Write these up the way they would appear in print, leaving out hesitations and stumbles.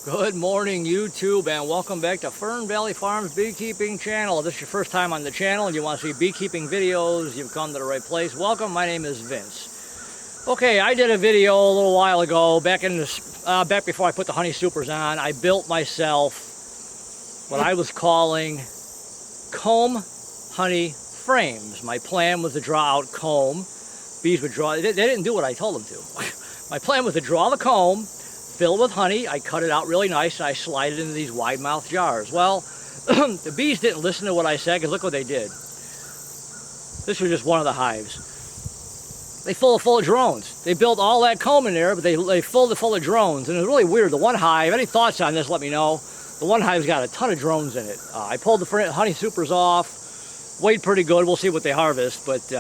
Good morning, YouTube, and welcome back to Fernvalley Farms Beekeeping channel. If this is your first time on the channel and you want to see beekeeping videos, you've come to the right place. Welcome. My name is Vince. Okay, I did a video a little while ago, back before I put the honey supers on. I built myself what I was calling comb honey frames. My plan was to draw out comb. Bees would draw. They didn't do what I told them to. My plan was to draw the comb, fill it with honey. I cut it out really nice and I slide it into these wide mouth jars. Well, the bees didn't listen to what I said, because look what they did. This was just one of the hives. They full of drones. They built all that comb in there, but they filled it full of drones. And it was really weird. The one hive, any thoughts on this, let me know. The one hive's got a ton of drones in it. I pulled the honey supers off, weighed pretty good. We'll see what they harvest, but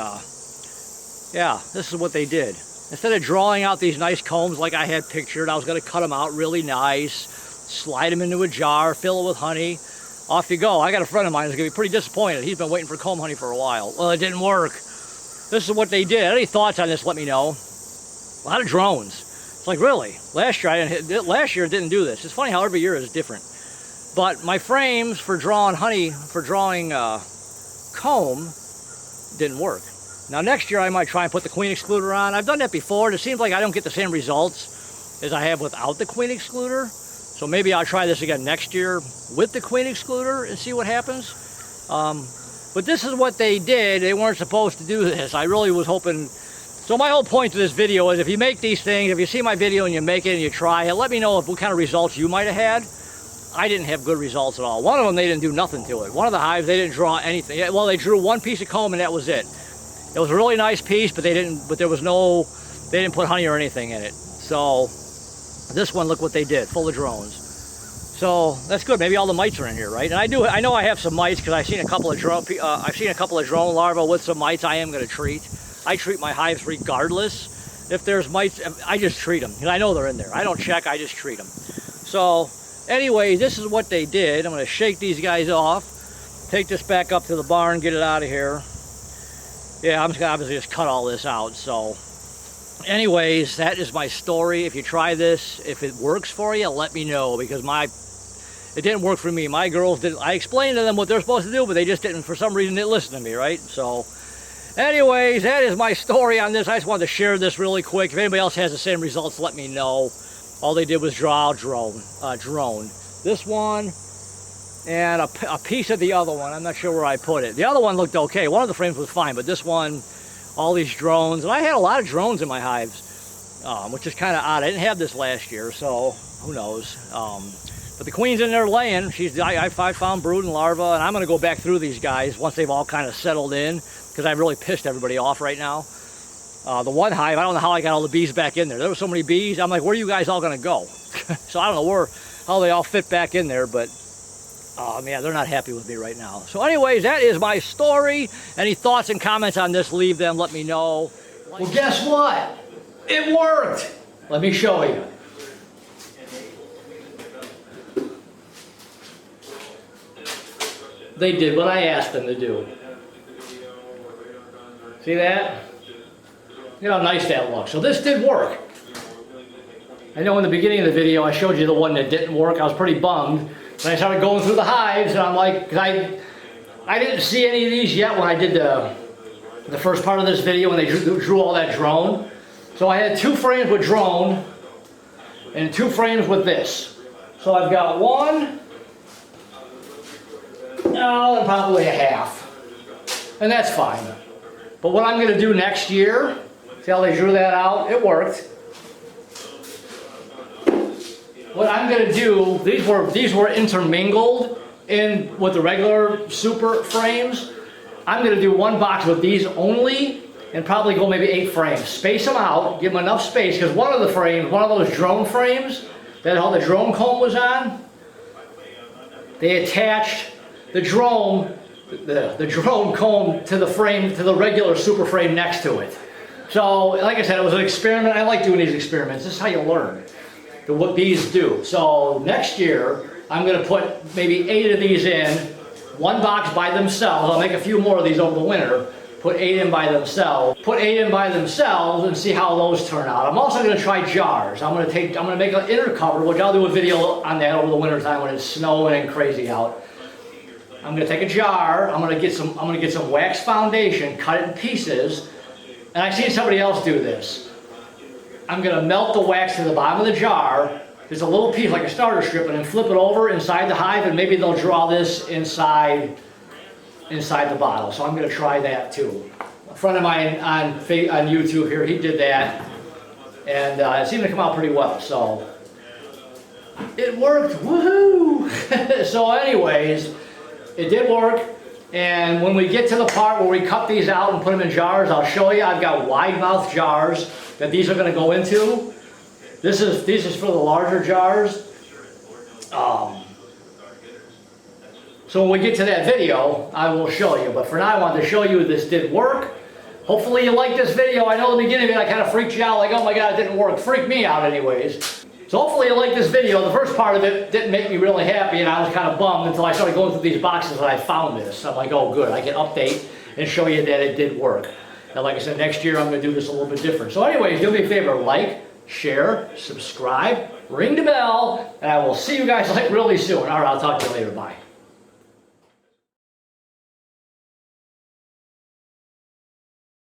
yeah, this is what they did. Instead of drawing out these nice combs like I had pictured, I was going to cut them out really nice, slide them into a jar, fill it with honey. Off you go. I got a friend of mine who's going to be pretty disappointed. He's been waiting for comb honey for a while. Well, it didn't work. This is what they did. Any thoughts on this, let me know. A lot of drones. It's like, really? Last year it didn't do this. It's funny how every year is different. But my frames for drawing honey, for drawing comb, didn't work. Now next year I might try and put the queen excluder on. I've done that before, and it seems like I don't get the same results as I have without the queen excluder. So maybe I'll try this again next year with the queen excluder and see what happens. But this is what they did. They weren't supposed to do this. I really was hoping. So my whole point to this video is, if you make these things, if you see my video and you make it and you try it, let me know what kind of results you might have had. I didn't have good results at all. One of them, they didn't do nothing to it. One of the hives, they didn't draw anything. Well, they drew one piece of comb and that was it. It was a really nice piece, but they didn't put honey or anything in it. So this one, look what they did, full of drones. So that's good. Maybe all the mites are in here, right? And I know I have some mites, because I've seen a couple of drone larvae with some mites I am going to treat. I treat my hives regardless. If there's mites, I just treat them, and I know they're in there. I don't check, I just treat them. So anyway, this is what they did. I'm going to shake these guys off, take this back up to the barn, get it out of here. Yeah, I'm just gonna obviously just cut all this out. So anyways, that is my story. If you try this, if it works for you, let me know, because it didn't work for me. My girls didn't. I explained to them what they're supposed to do, but they just didn't, for some reason, didn't listen to me, right? So anyways, that is my story on this. I just wanted to share this really quick. If anybody else has the same results, let me know. All they did was draw a drone. This one and a piece of the other one. I'm not sure where I put it. The other one looked okay. One of the frames was fine, but this one, all these drones. And I had a lot of drones in my hives, which is kind of odd. I didn't have this last year, so who knows. But the queen's in there laying. I found brood and larvae, and I'm going to go back through these guys once they've all kind of settled in, because I've really pissed everybody off right now. The one hive, I don't know how I got all the bees back in there. There were so many bees. I'm like, where are you guys all going to go? So I don't know how they all fit back in there, but oh man, they're not happy with me right now. So anyways, that is my story. Any thoughts and comments on this, leave them, let me know. Well, guess what? It worked. Let me show you. They did what I asked them to do. See that? You know how nice that looks. So this did work. I know in the beginning of the video I showed you the one that didn't work. I was pretty bummed. And I started going through the hives, and I'm like, because I didn't see any of these yet when I did the first part of this video, when they drew all that drone. So I had 2 frames with drone and 2 frames with this. So I've got one, and probably a half, and that's fine. But what I'm going to do next year, see how they drew that out? It worked. What I'm going to do, these were intermingled in with the regular super frames. I'm going to do one box with these only, and probably go maybe 8 frames. Space them out, give them enough space, because one of the frames, one of those drone frames that all the drone comb was on, they attached the drone comb to the frame, to the regular super frame next to it. So like I said, it was an experiment. I like doing these experiments. This is how you learn what bees do. So next year, I'm going to put maybe 8 of these in, one box by themselves. I'll make a few more of these over the winter. put 8 in by themselves. Put 8 in by themselves and see how those turn out. I'm also going to try jars. I'm going to make an inner cover, which I'll do a video on that over the winter time when it's snowing and crazy out. I'm going to take a jar. I'm going to get some wax foundation, cut it in pieces, and I've seen somebody else do this. I'm going to melt the wax to the bottom of the jar. There's a little piece like a starter strip, and then flip it over inside the hive, and maybe they'll draw this inside the bottle. So I'm going to try that too. A friend of mine on YouTube here, he did that, and it seemed to come out pretty well. So it worked. Woohoo! So anyways, it did work. And when we get to the part where we cut these out and put them in jars, I'll show you. I've got wide mouth jars that these are going to go into. This is for the larger jars. So when we get to that video, I will show you. But for now, I wanted to show you this did work. Hopefully you like this video. I know in the beginning of it, I kind of freaked you out, like, oh my God, it didn't work. Freaked me out anyways. So hopefully you like this video. The first part of it didn't make me really happy, and I was kind of bummed until I started going through these boxes and I found this. I'm like, oh good, I can update and show you that it did work. And like I said, next year I'm going to do this a little bit different. So anyways, do me a favor, like, share, subscribe, ring the bell, and I will see you guys like really soon. All right, I'll talk to you later. Bye.